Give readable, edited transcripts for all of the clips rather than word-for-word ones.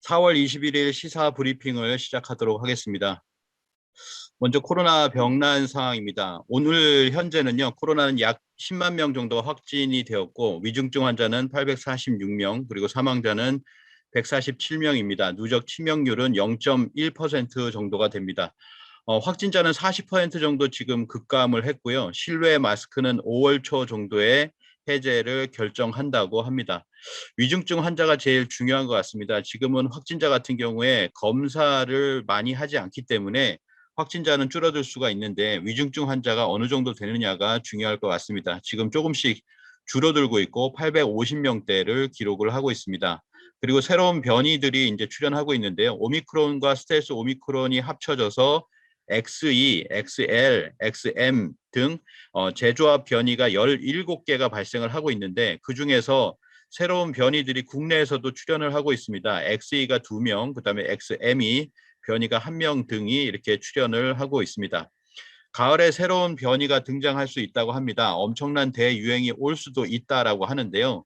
4월 21일 시사 브리핑을 시작하도록 하겠습니다. 먼저 코로나 병난 상황입니다. 오늘 현재는요, 코로나는 약 10만 명 정도 확진이 되었고, 위중증 환자는 846명, 그리고 사망자는 147명입니다. 누적 치명률은 0.1% 정도가 됩니다. 확진자는 40% 정도 지금 급감을 했고요. 실외 마스크는 5월 초 정도에 해제를 결정한다고 합니다. 위중증 환자가 제일 중요한 것 같습니다. 지금은 확진자 같은 경우에 검사를 많이 하지 않기 때문에 확진자는 줄어들 수가 있는데 위중증 환자가 어느 정도 되느냐가 중요할 것 같습니다. 지금 조금씩 줄어들고 있고 850명대를 기록을 하고 있습니다. 그리고 새로운 변이들이 이제 출현하고 있는데요. 오미크론과 스텔스 오미크론이 합쳐져서 XE, XL, XM 등 재조합 변이가 17개가 발생을 하고 있는데 그중에서 새로운 변이들이 국내에서도 출현을 하고 있습니다. XE가 2명, 그다음에 XM이 변이가 1명 등이 이렇게 출현을 하고 있습니다. 가을에 새로운 변이가 등장할 수 있다고 합니다. 엄청난 대유행이 올 수도 있다라고 하는데요.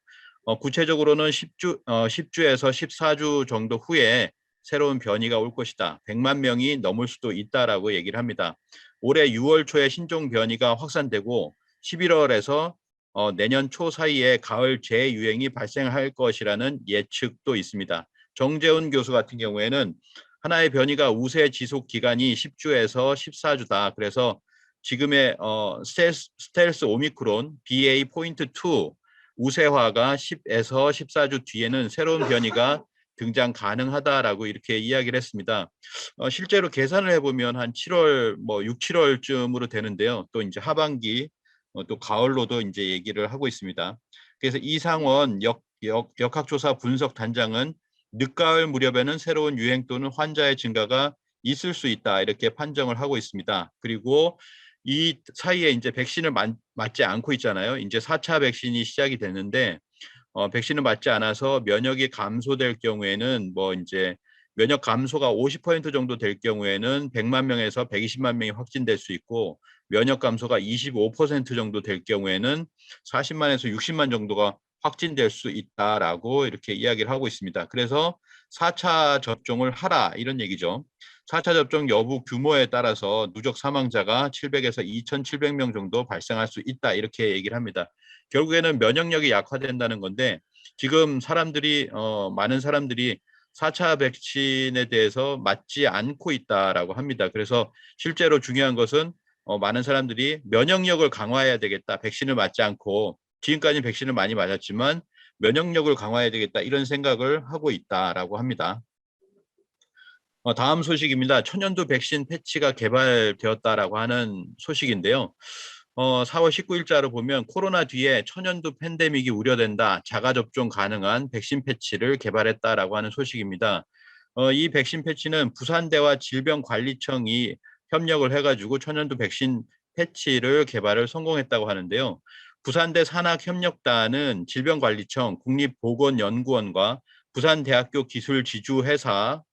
구체적으로는 10주에서 14주 정도 후에 새로운 변이가 올 것이다. 100만 명이 넘을 수도 있다라고 얘기를 합니다. 올해 6월 초에 신종 변이가 확산되고 11월에서 내년 초 사이에 가을 재유행이 발생할 것이라는 예측도 있습니다. 정재훈 교수 같은 경우에는 하나의 변이가 우세 지속 기간이 10주에서 14주다. 그래서 지금의 스텔스 오미크론 BA.2 우세화가 10에서 14주 뒤에는 새로운 변이가 등장 가능하다라고 이렇게 이야기를 했습니다. 실제로 계산을 해보면 한 7월, 6, 7월쯤으로 되는데요. 또 이제 하반기, 또 가을로도 이제 얘기를 하고 있습니다. 그래서 이상원 역학조사 분석 단장은 늦가을 무렵에는 새로운 유행 또는 환자의 증가가 있을 수 있다 이렇게 판정을 하고 있습니다. 그리고 이 사이에 이제 백신을 맞지 않고 있잖아요. 이제 4차 백신이 시작이 됐는데 백신을 맞지 않아서 면역이 감소될 경우에는 이제 면역 감소가 50% 정도 될 경우에는 100만 명에서 120만 명이 확진될 수 있고 면역 감소가 25% 정도 될 경우에는 40만에서 60만 정도가 확진될 수 있다라고 이렇게 이야기를 하고 있습니다. 그래서 4차 접종을 하라 이런 얘기죠. 4차 접종 여부 규모에 따라서 누적 사망자가 700에서 2,700명 정도 발생할 수 있다 이렇게 얘기를 합니다. 결국에는 면역력이 약화된다는 건데 지금 많은 사람들이 4차 백신에 대해서 맞지 않고 있다라고 합니다. 그래서 실제로 중요한 것은 많은 사람들이 면역력을 강화해야 되겠다. 백신을 맞지 않고 지금까지 백신을 많이 맞았지만 면역력을 강화해야 되겠다. 이런 생각을 하고 있다라고 합니다. 다음 소식입니다. 천연두 백신 패치가 개발되었다라고 하는 소식인데요. 4월 19일자로 보면 코로나 뒤에 천연두 팬데믹이 우려된다. 자가 접종 가능한 백신 패치를 개발했다라고 하는 소식입니다. 이 백신 패치는 부산대와 질병관리청이 협력을 해가지고 천연두 백신 패치를 개발을 성공했다고 하는데요. 부산대 산학협력단은 질병관리청, 국립보건연구원과 부산대학교 기술지주회사와의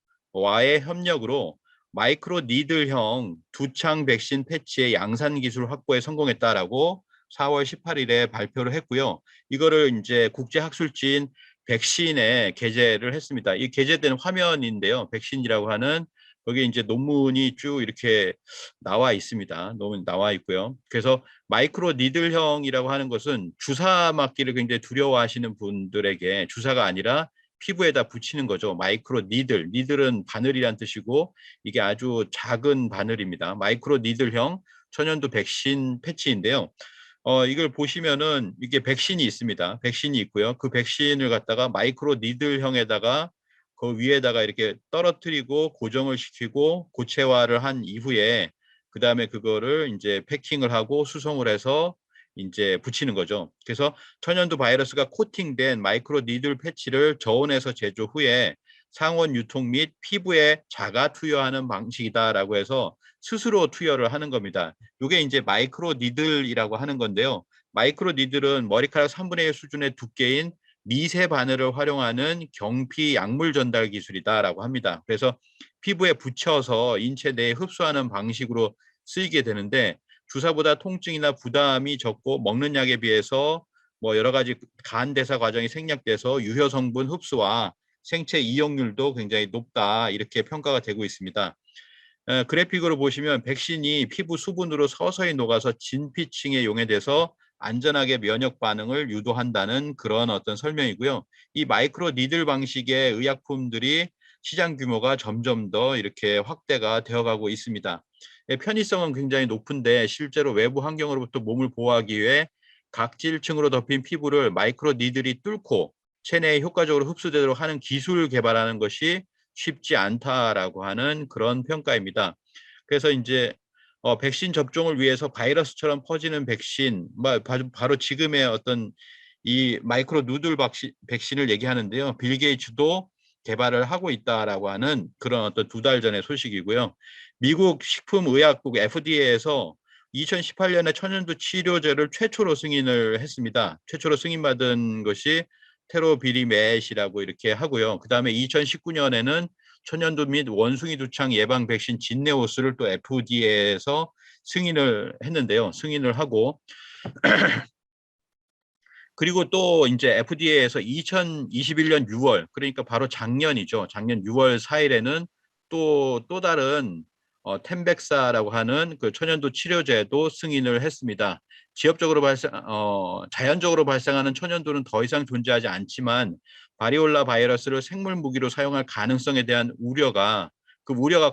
협력으로 마이크로 니들형 두창 백신 패치의 양산 기술 확보에 성공했다라고 4월 18일에 발표를 했고요. 이거를 이제 국제학술지인 백신에 게재를 했습니다. 이 게재된 화면인데요. 백신이라고 하는 거기에 이제 논문이 쭉 이렇게 나와 있습니다. 논문 나와 있고요. 그래서 마이크로 니들형이라고 하는 것은 주사 맞기를 굉장히 두려워하시는 분들에게 주사가 아니라 피부에다 붙이는 거죠. 마이크로 니들은 바늘이란 뜻이고 이게 아주 작은 바늘입니다. 마이크로 니들형 천연두 백신 패치인데요. 이걸 보시면은 이게 백신이 있습니다. 백신이 있고요. 그 백신을 갖다가 마이크로 니들형에다가 그 위에다가 이렇게 떨어뜨리고 고정을 시키고 고체화를 한 이후에 그 다음에 그거를 이제 패킹을 하고 수송을 해서 이제 붙이는 거죠. 그래서 천연두 바이러스가 코팅된 마이크로 니들 패치를 저온에서 제조 후에 상온 유통 및 피부에 자가 투여하는 방식이다라고 해서 스스로 투여를 하는 겁니다. 이게 이제 마이크로 니들이라고 하는 건데요. 마이크로 니들은 머리카락 3분의 1 수준의 두께인 미세 바늘을 활용하는 경피 약물 전달 기술이다라고 합니다. 그래서 피부에 붙여서 인체 내에 흡수하는 방식으로 쓰이게 되는데 주사보다 통증이나 부담이 적고 먹는 약에 비해서 여러 가지 간 대사 과정이 생략돼서 유효 성분 흡수와 생체 이용률도 굉장히 높다 이렇게 평가가 되고 있습니다. 그래픽으로 보시면 백신이 피부 수분으로 서서히 녹아서 진피층에 용해돼서 안전하게 면역 반응을 유도한다는 그런 어떤 설명이고요. 이 마이크로 니들 방식의 의약품들이 시장 규모가 점점 더 이렇게 확대가 되어가고 있습니다. 편의성은 굉장히 높은데 실제로 외부 환경으로부터 몸을 보호하기 위해 각질층으로 덮인 피부를 마이크로 니들이 뚫고 체내에 효과적으로 흡수되도록 하는 기술 개발하는 것이 쉽지 않다라고 하는 그런 평가입니다. 그래서 이제 백신 접종을 위해서 바이러스처럼 퍼지는 백신, 바로 지금의 어떤 이 마이크로 누들 백신을 얘기하는데요. 빌 게이츠도 개발을 하고 있다라고 하는 그런 어떤 2달 전의 소식이고요. 미국 식품의약국 FDA에서 2018년에 천연두 치료제를 최초로 승인을 했습니다. 최초로 승인받은 것이 테로비리맷이라고 이렇게 하고요. 그 다음에 2019년에는 천연두 및 원숭이 두창 예방 백신 진네오스를 또 FDA에서 승인을 했는데요. 승인을 하고 그리고 또 이제 FDA에서 2021년 6월 그러니까 바로 작년이죠. 작년 6월 4일에는 또 다른 템백사라고 하는 그 천연두 치료제도 승인을 했습니다. 자연적으로 발생하는 천연두는 더 이상 존재하지 않지만 바리올라 바이러스를 생물 무기로 사용할 가능성에 대한 우려가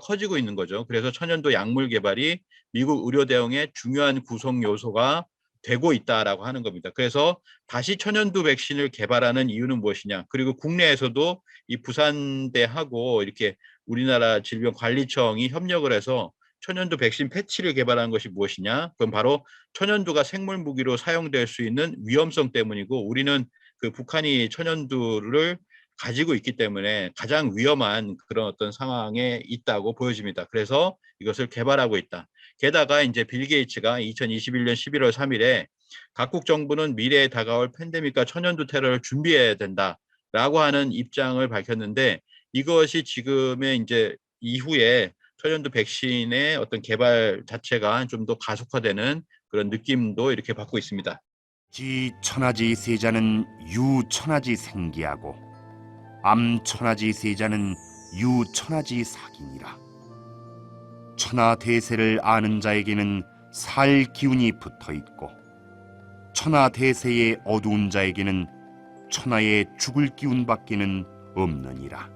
커지고 있는 거죠. 그래서 천연두 약물 개발이 미국 의료 대응의 중요한 구성 요소가 되고 있다라고 하는 겁니다. 그래서 다시 천연두 백신을 개발하는 이유는 무엇이냐? 그리고 국내에서도 이 부산대하고 이렇게 우리나라 질병관리청이 협력을 해서 천연두 백신 패치를 개발하는 것이 무엇이냐? 그럼 바로 천연두가 생물 무기로 사용될 수 있는 위험성 때문이고 우리는 그 북한이 천연두를 가지고 있기 때문에 가장 위험한 그런 어떤 상황에 있다고 보여집니다. 그래서 이것을 개발하고 있다. 게다가 이제 빌 게이츠가 2021년 11월 3일에 각국 정부는 미래에 다가올 팬데믹과 천연두 테러를 준비해야 된다라고 하는 입장을 밝혔는데 이것이 지금의 이제 이후에 천연두 백신의 어떤 개발 자체가 좀 더 가속화되는 그런 느낌도 이렇게 받고 있습니다. 지천하지 세자는 유천하지 생기하고 암천하지 세자는 유천하지 사기니라. 천하 대세를 아는 자에게는 살 기운이 붙어 있고 천하 대세의 어두운 자에게는 천하의 죽을 기운밖에는 없느니라.